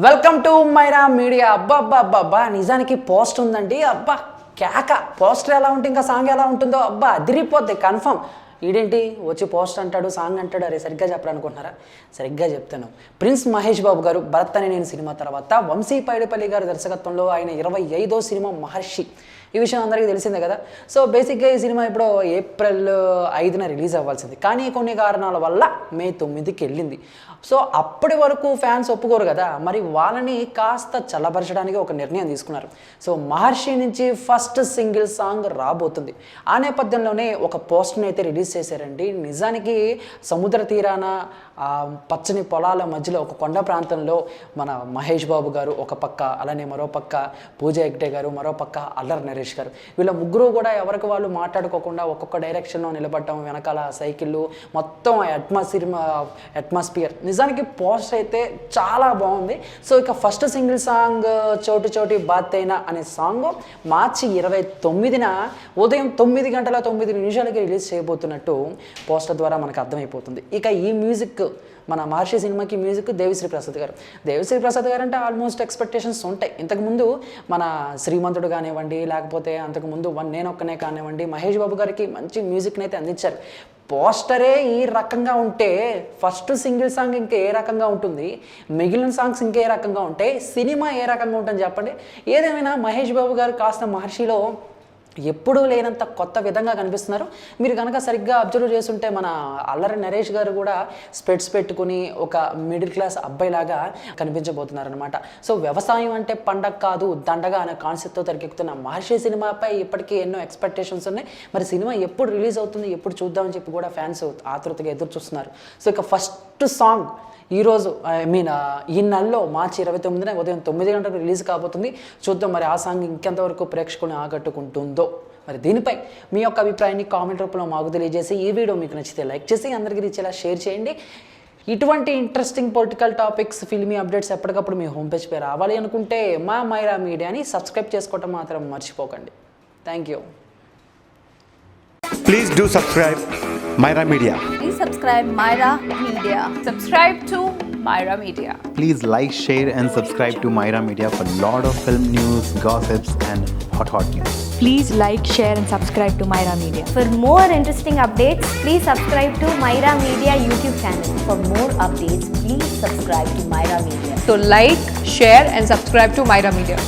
Welcome to Myra media. అబ్బా అబ్బా అబ్బా అబ్బా నిజానికి పోస్ట్ ఉందండి. అబ్బా కేక పోస్టర్ ఎలా ఉంటుంది ఇంకా సాంగ్ ఎలా ఉంటుందో అబ్బా అదిరిపోద్ది కన్ఫర్మ్. ఈడేంటి వచ్చి పోస్ట్ అంటాడు సాంగ్ అంటాడు. అరే సరిగ్గా చెప్పాలనుకుంటున్నారా? సరిగ్గా చెప్తాను. ప్రిన్స్ మహేష్ బాబు గారు భరత్ అనే నేను సినిమా తర్వాత వంశీ పైడిపల్లి గారి దర్శకత్వంలో ఆయన 25వ సినిమా మహర్షి. ఈ విషయం అందరికీ తెలిసిందే కదా. సో బేసిక్గా ఈ సినిమా ఇప్పుడు ఏప్రిల్ 5న రిలీజ్ అవ్వాల్సింది, కానీ కొన్ని కారణాల వల్ల మే 9కి వెళ్ళింది. సో అప్పటి వరకు ఫ్యాన్స్ ఒప్పుకోరు కదా, మరి వాళ్ళని కాస్త చల్లపరచడానికి ఒక నిర్ణయం తీసుకున్నారు. సో మహర్షి నుంచి ఫస్ట్ సింగిల్ సాంగ్ రాబోతుంది. ఆ నేపథ్యంలోనే ఒక పోస్ట్ని అయితే రిలీజ్ చేశారండి. నిజానికి సముద్ర తీరాన పచ్చని పొలాల మధ్యలో ఒక కొండ ప్రాంతంలో మన మహేష్ బాబు గారు ఒక పక్క, అలానే మరో పక్క పూజ హెగ్డే గారు, మరో పక్క అల్లరి నరేష్ గారు, వీళ్ళ ముగ్గురు కూడా ఎవరికి వాళ్ళు మాట్లాడుకోకుండా ఒక్కొక్క డైరెక్షన్లో నిలబడటం, వెనకాల సైకిళ్ళు, మొత్తం అట్మాస్ఫియర్. నిజానికి పోస్ట్ అయితే చాలా బాగుంది. సో ఇక ఫస్ట్ సింగిల్ సాంగ్ చోటు చోటి బాత్ అయినా అనే సాంగ్ మార్చి 29న ఉదయం 9 గంటల 9 నిమిషాలకి రిలీజ్ చేయబోతున్నట్టు పోస్టర్ ద్వారా మనకు అర్థమైపోతుంది. ఇక ఈ మ్యూజిక్ మన మహర్షి సినిమాకి మ్యూజిక్ దేవిశ్రీ ప్రసాద్ గారు. దేవిశ్రీ ప్రసాద్ గారు అంటే ఆల్మోస్ట్ ఎక్స్పెక్టేషన్స్ ఉంటాయి. ఇంతకుముందు మన శ్రీమంతుడు కానివ్వండి, లేకపోతే అంతకుముందు నేనొక్కనే కానివ్వండి, మహేష్ బాబు గారికి మంచి మ్యూజిక్ని అయితే అందించారు. పోస్టరే ఈ రకంగా ఉంటే ఫస్ట్ సింగిల్ సాంగ్ ఇంకా ఏ రకంగా ఉంటుంది, మిగిలిన సాంగ్స్ ఇంకే రకంగా ఉంటాయి, సినిమా ఏ రకంగా ఉంటుంది చెప్పండి. ఏదేమైనా మహేష్ బాబు గారు కాస్త మహర్షిలో ఎప్పుడూ లేనంత కొత్త విధంగా కనిపిస్తున్నారు. మీరు కనుక సరిగ్గా అబ్జర్వ్ చేస్తుంటే మన అల్లరి నరేష్ గారు కూడా స్పెట్స్ పెట్టుకుని ఒక మిడిల్ క్లాస్ అబ్బాయిలాగా కనిపించబోతున్నారనమాట. సో వ్యవసాయం అంటే పండగ కాదు దండగా అనే కాన్సెప్ట్తో తెరకెక్కుతున్న మహర్షి సినిమాపై ఇప్పటికీ ఎన్నో ఎక్స్పెక్టేషన్స్ ఉన్నాయి. మరి సినిమా ఎప్పుడు రిలీజ్ అవుతుంది, ఎప్పుడు చూద్దామని చెప్పి కూడా ఫ్యాన్స్ ఆతృతగా ఎదురు చూస్తున్నారు. సో ఇక ఫస్ట్ సాంగ్ ఈరోజు ఈ నెలలో మార్చి 29న ఉదయం 9 గంటలకు రిలీజ్ కాబోతుంది. చూద్దాం మరి ఆ సాంగ్ ఇంకెంతవరకు ప్రేక్షకులను ఆకట్టుకుంటుందో. మరి దీనిపై మీ యొక్క అభిప్రాయాన్ని కామెంట్ రూపంలో మాకు తెలియజేసి, ఈ వీడియో మీకు నచ్చితే లైక్ చేసి అందరికీ రీచేలా షేర్ చేయండి. ఇటువంటి interesting political topics, filmy updates ఎప్పటికప్పుడు మీ హోమ్ పేజ్పై రావాలి అనుకుంటే మా మైరా మీడియాని సబ్స్క్రైబ్ చేసుకోవటం మాత్రం మర్చిపోకండి. Thank you. Please do subscribe Myra Media. Please subscribe Myra Media. Subscribe to Myra Media. Please like, share and subscribe to Myra Media for lot of film news, gossips and hot news. Please like, share and subscribe to Myra Media. For more interesting updates, please subscribe to Myra Media YouTube channel. For more updates, please subscribe to Myra Media. So like, share and subscribe to Myra Media.